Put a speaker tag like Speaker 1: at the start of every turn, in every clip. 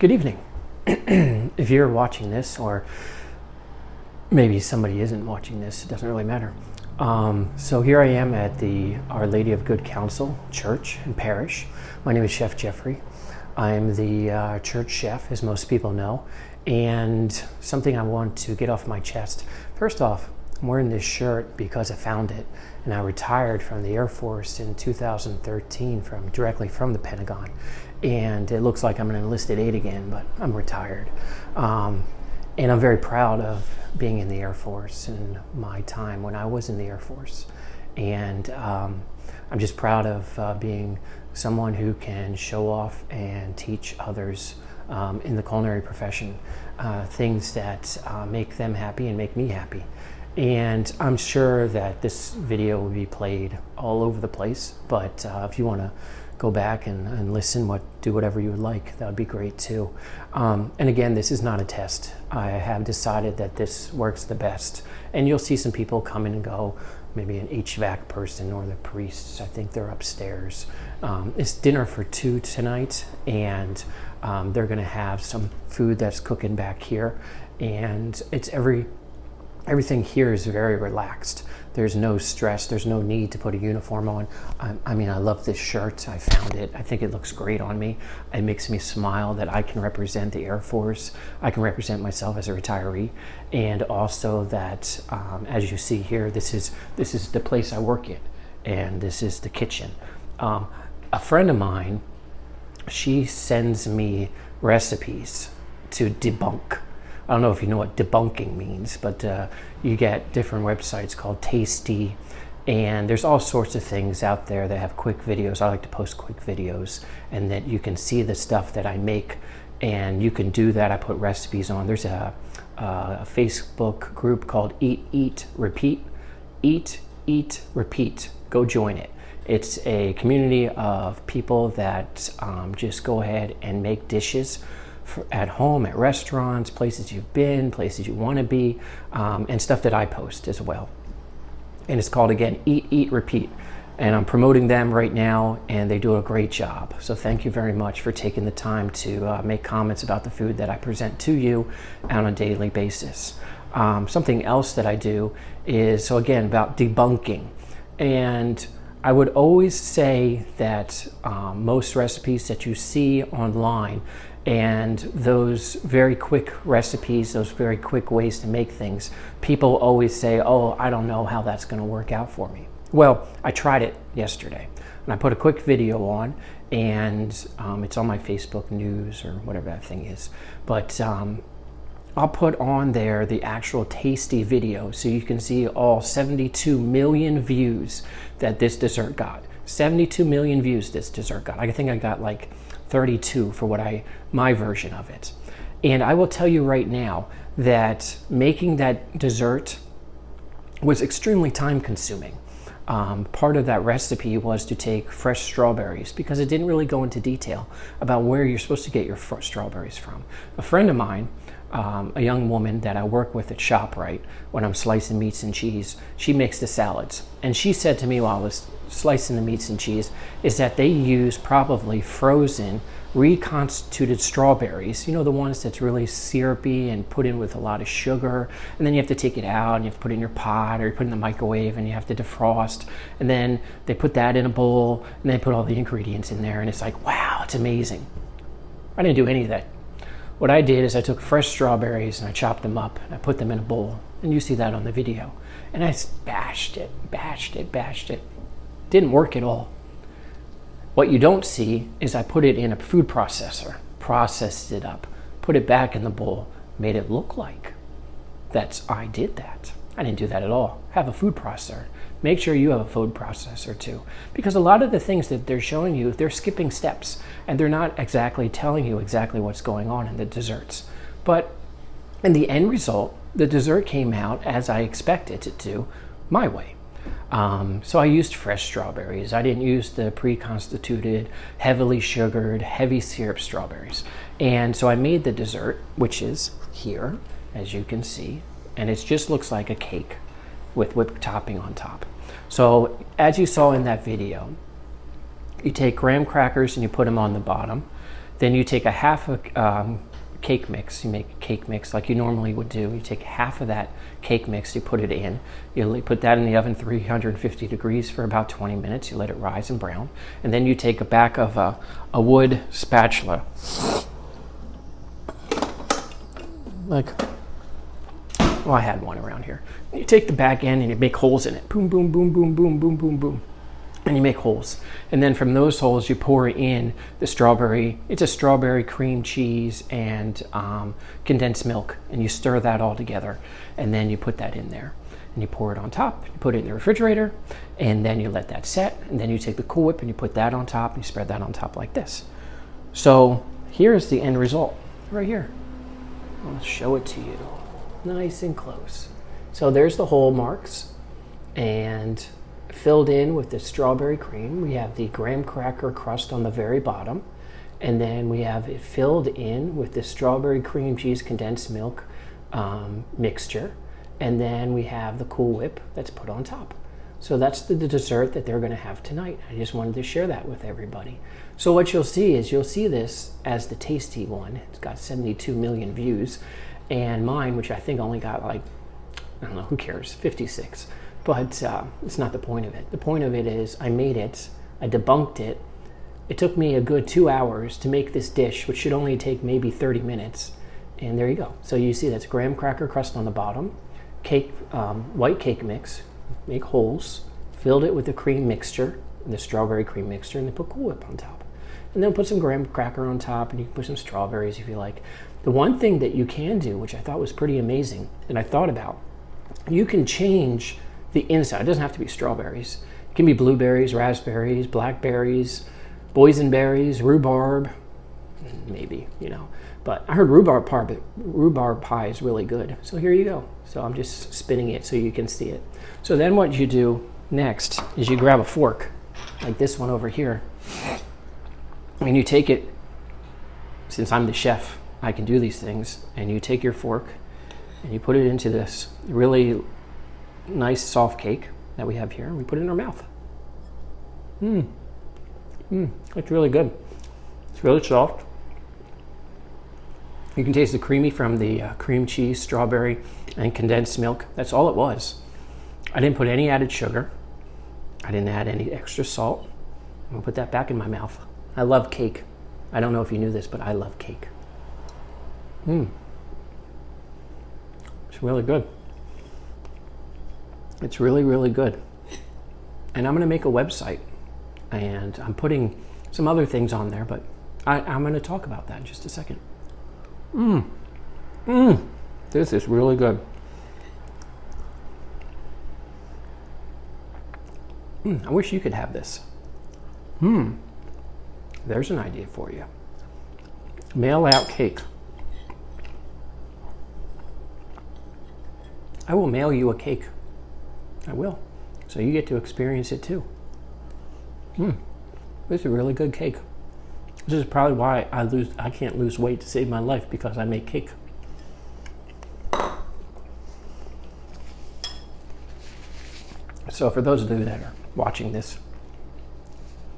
Speaker 1: Good evening. If you're watching this, or maybe somebody isn't watching this, it doesn't really matter. So here I am at the Our Lady of Good Counsel Church and Parish. My name is Chef Jeffrey. I'm the church chef, as most people know, and something I want to get off my chest. First off, I'm wearing this shirt because I found it, and I retired from the Air Force in 2013 directly from the Pentagon. And it looks like I'm an enlisted aide again, but I'm retired. And I'm very proud of being in the Air Force and my time when I was in the Air Force. And I'm just proud of being someone who can show off and teach others in the culinary profession things that make them happy and make me happy. And I'm sure that this video will be played all over the place, but if you want to go back and listen, do whatever you would like, that would be great too. And again, this is not a test. I have decided that this works the best, and you'll see some people come and go, maybe an HVAC person or the priests. I think they're upstairs. It's dinner for 2 tonight, and they're gonna have some food that's cooking back here, and everything here is very relaxed. There's no stress. There's no need to put a uniform on. I mean, I love this shirt. I found it. I think it looks great on me. It makes me smile that I can represent the Air Force. I can represent myself as a retiree. And also that, as you see here, this is the place I work in. And this is the kitchen. A friend of mine, she sends me recipes to debunk. I don't know if you know what debunking means, but you get different websites called Tasty, and there's all sorts of things out there that have quick videos. I like to post quick videos, and that you can see the stuff that I make, and you can do that. I put recipes on. There's a Facebook group called Eat, Eat, Repeat. Eat, Eat, Repeat. Go join it. It's a community of people that just go ahead and make dishes at home, at restaurants, places you've been, places you want to be, and stuff that I post as well. And it's called, again, Eat, Eat, Repeat. And I'm promoting them right now, and they do a great job. So thank you very much for taking the time to make comments about the food that I present to you on a daily basis. Something else that I do is, so again, about debunking. And I would always say that most recipes that you see online, and those very quick recipes, those very quick ways to make things, people always say, oh, I don't know how that's going to work out for me. Well, I tried it yesterday, and I put a quick video on, and it's on my Facebook news or whatever that thing is. But I'll put on there the actual tasty video so you can see all 72 million views that this dessert got. 72 million views this dessert got. I think I got like 32 for my version of it. And I will tell you right now that making that dessert was extremely time consuming. Part of that recipe was to take fresh strawberries, because it didn't really go into detail about where you're supposed to get your strawberries from. A friend of mine, a young woman that I work with at ShopRite when I'm slicing meats and cheese, she makes the salads. And she said to me while I was slicing the meats and cheese is that they use probably frozen, reconstituted strawberries, you know, the ones that's really syrupy and put in with a lot of sugar, and then you have to take it out and you have to put it in your pot or you put it in the microwave and you have to defrost, and then they put that in a bowl and they put all the ingredients in there, and it's like, wow, it's amazing. I didn't do any of that. What I did is I took fresh strawberries and I chopped them up and I put them in a bowl, and you see that on the video, and I bashed it. Didn't work at all. What you don't see is I put it in a food processor, processed it up, put it back in the bowl, made it look like I did that. I didn't do that at all. Have a food processor. Make sure you have a food processor too, because a lot of the things that they're showing you, they're skipping steps, and they're not exactly telling you exactly what's going on in the desserts. But in the end result, the dessert came out as I expected it to, my way. So I used fresh strawberries. I didn't use the pre-constituted, heavily sugared, heavy syrup strawberries. And so I made the dessert, which is here, as you can see, and it just looks like a cake with whipped topping on top. So as you saw in that video, you take graham crackers and you put them on the bottom. Then you take a half a cake mix. You make a cake mix like you normally would do. You take half of that cake mix, you put it in. You put that in the oven 350 degrees for about 20 minutes. You let it rise and brown. And then you take a back of a wood spatula. I had one around here. You take the back end and you make holes in it. Boom, boom, boom, boom, boom, boom, boom, boom. And you make holes. And then from those holes, you pour in the strawberry. It's a strawberry cream cheese and condensed milk. And you stir that all together. And then you put that in there. And you pour it on top. You put it in the refrigerator. And then you let that set. And then you take the Cool Whip and you put that on top. And you spread that on top like this. So here's the end result right here. I'll show it to you. Nice and close. So there's the hole marks. And filled in with the strawberry cream. We have the graham cracker crust on the very bottom. And then we have it filled in with the strawberry cream cheese condensed milk mixture. And then we have the Cool Whip that's put on top. So that's the dessert that they're going to have tonight. I just wanted to share that with everybody. So what you'll see is you'll see this as the tasty one. It's got 72 million views. And mine, which I think only got like, I don't know, who cares, 56. But it's not the point of it. The point of it is I made it, I debunked it. It took me a good 2 hours to make this dish, which should only take maybe 30 minutes. And there you go. So you see that's graham cracker crust on the bottom, cake, white cake mix, make holes, filled it with the cream mixture, the strawberry cream mixture, and then put Cool Whip on top. And then put some graham cracker on top, and you can put some strawberries if you like. The one thing that you can do, which I thought was pretty amazing, and I thought about, you can change the inside. It doesn't have to be strawberries. It can be blueberries, raspberries, blackberries, boysenberries, rhubarb, maybe, But I heard rhubarb pie is really good. So here you go. So I'm just spinning it so you can see it. So then what you do next is you grab a fork, like this one over here, and you take it, since I'm the chef, I can do these things, and you take your fork and you put it into this really nice soft cake that we have here, and we put it in our mouth. It's really good. It's really soft. You can taste the creamy from the cream cheese, strawberry, and condensed milk. That's all it was. I didn't put any added sugar. I didn't add any extra salt. I'm gonna put that back in my mouth. I love cake. I don't know if you knew this, but I love cake. It's really good. It's really, really good. And I'm going to make a website, and I'm putting some other things on there, but I'm going to talk about that in just a second. This is really good. I wish you could have this. There's an idea for you. Mail out cake. I will mail you a cake. I will. So you get to experience it too. This is a really good cake. This is probably why I can't lose weight to save my life, because I make cake. So for those of you that are watching this,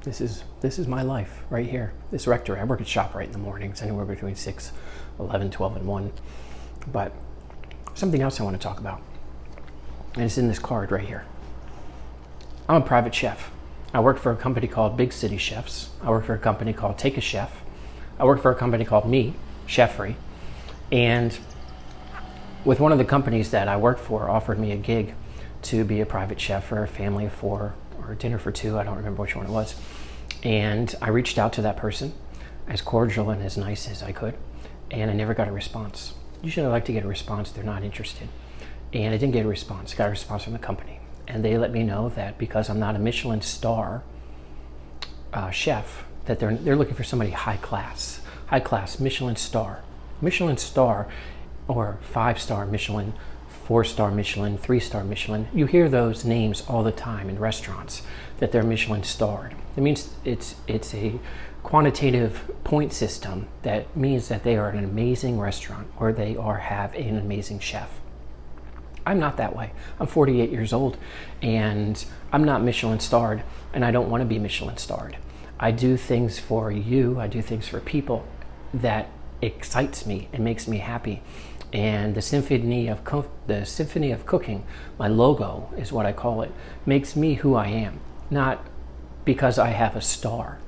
Speaker 1: this is my life right here. This rectory. I work at ShopRite in the mornings, anywhere between 6, 11, 12, and 1. But something else I want to talk about, and it's in this card right here. I'm a private chef. I work for a company called Big City Chefs. I work for a company called Take a Chef. I work for a company called Me, Chefry. And with one of the companies that I work for offered me a gig to be a private chef for a family of 4 or dinner for 2. I don't remember which one it was. And I reached out to that person as cordial and as nice as I could. And I never got a response. Usually I like to get a response. They're not interested. And I didn't get a response. I got a response from the company. And they let me know that because I'm not a Michelin star chef, that they're looking for somebody high class, Michelin star, or 5-star Michelin, 4-star Michelin, 3-star Michelin. You hear those names all the time in restaurants, that they're Michelin starred. It means it's a quantitative point system that means that they are an amazing restaurant, or they have an amazing chef. I'm not that way. I'm 48 years old, and I'm not Michelin starred, and I don't want to be Michelin starred. I do things for you, I do things for people, that excites me and makes me happy. And the symphony of cooking, my logo is what I call it, makes me who I am, not because I have a star.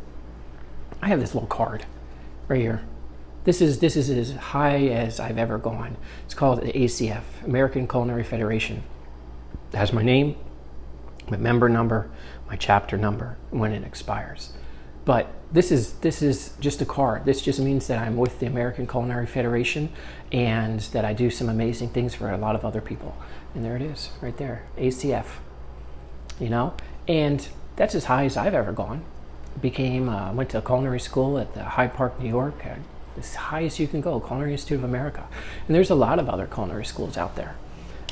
Speaker 1: I have this little card right here. This is as high as I've ever gone. It's called the ACF, American Culinary Federation. It has my name, my member number, my chapter number, when it expires. But this is just a card. This just means that I'm with the American Culinary Federation and that I do some amazing things for a lot of other people. And there it is, right there, ACF. You know, and that's as high as I've ever gone. Went to culinary school at the Hyde Park, New York. As high as you can go, Culinary Institute of America. And there's a lot of other culinary schools out there.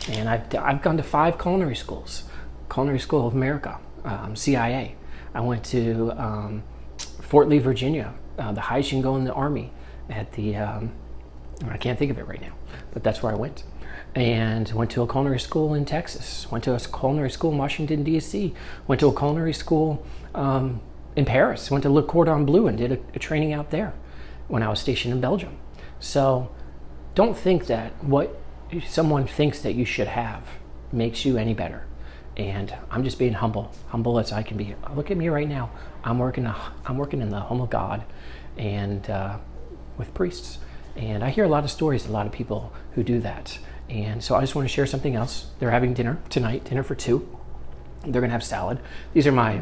Speaker 1: And I've gone to 5 culinary schools. Culinary School of America, CIA. I went to Fort Lee, Virginia, the highest you can go in the Army at the, I can't think of it right now, but that's where I went. And went to a culinary school in Texas. Went to a culinary school in Washington, D.C. Went to a culinary school in Paris. Went to Le Cordon Bleu and did a training out there when I was stationed in Belgium. So don't think that what someone thinks that you should have makes you any better. And I'm just being humble as I can be. Look at me right now. I'm working in the home of God and with priests. And I hear a lot of stories, a lot of people who do that. And so I just want to share something else. They're having dinner tonight, dinner for 2. They're gonna have salad. These are my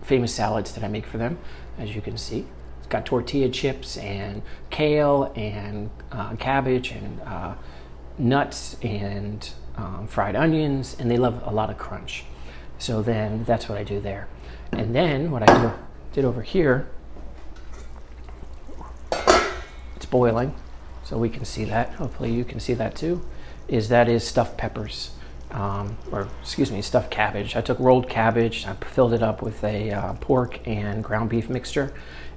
Speaker 1: famous salads that I make for them, as you can see. It's got tortilla chips and kale and cabbage and nuts and fried onions, and they love a lot of crunch. So then that's what I do there. And then what I did over here, it's boiling, so we can see that. Hopefully you can see that too. That is stuffed peppers, stuffed cabbage. I took rolled cabbage, I filled it up with a pork and ground beef mixture,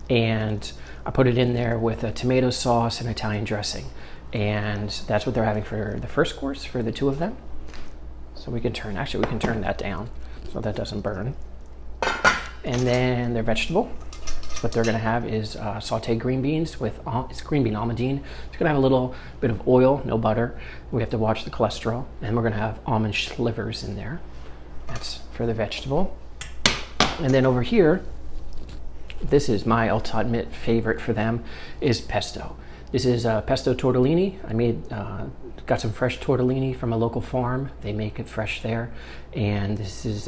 Speaker 1: and I put it in there with a tomato sauce and Italian dressing. And that's what they're having for the first course for the 2 of them. So we can turn that down so that doesn't burn. And then their vegetable, what they're gonna have is sauteed green beans with, it's green bean almondine. It's gonna have a little bit of oil, no butter. We have to watch the cholesterol. And we're gonna have almond slivers in there. That's for the vegetable. And then over here, this is my ultimate favorite for them, is pesto. This is pesto tortellini. I got some fresh tortellini from a local farm. They make it fresh there. And this is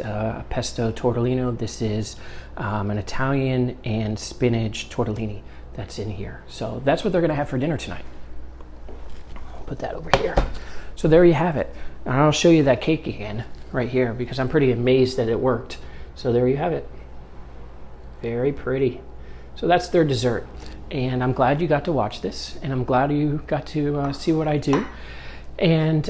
Speaker 1: pesto tortellino. This is an Italian and spinach tortellini that's in here. So that's what they're gonna have for dinner tonight. I'll put that over here. So there you have it. And I'll show you that cake again right here because I'm pretty amazed that it worked. So there you have it. Very pretty. So that's their dessert. And I'm glad you got to watch this, and I'm glad you got to see what I do. And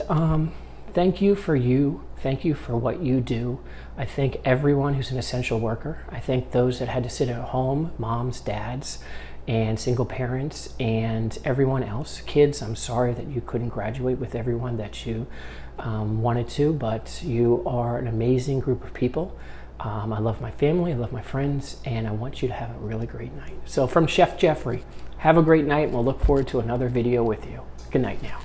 Speaker 1: thank you for what you do. I thank everyone who's an essential worker. I thank those that had to sit at home, moms, dads, and single parents, and everyone else. Kids, I'm sorry that you couldn't graduate with everyone that you wanted to, but you are an amazing group of people. I love my family, I love my friends, and I want you to have a really great night. So from Chef Jeffrey, have a great night, and we'll look forward to another video with you. Good night now.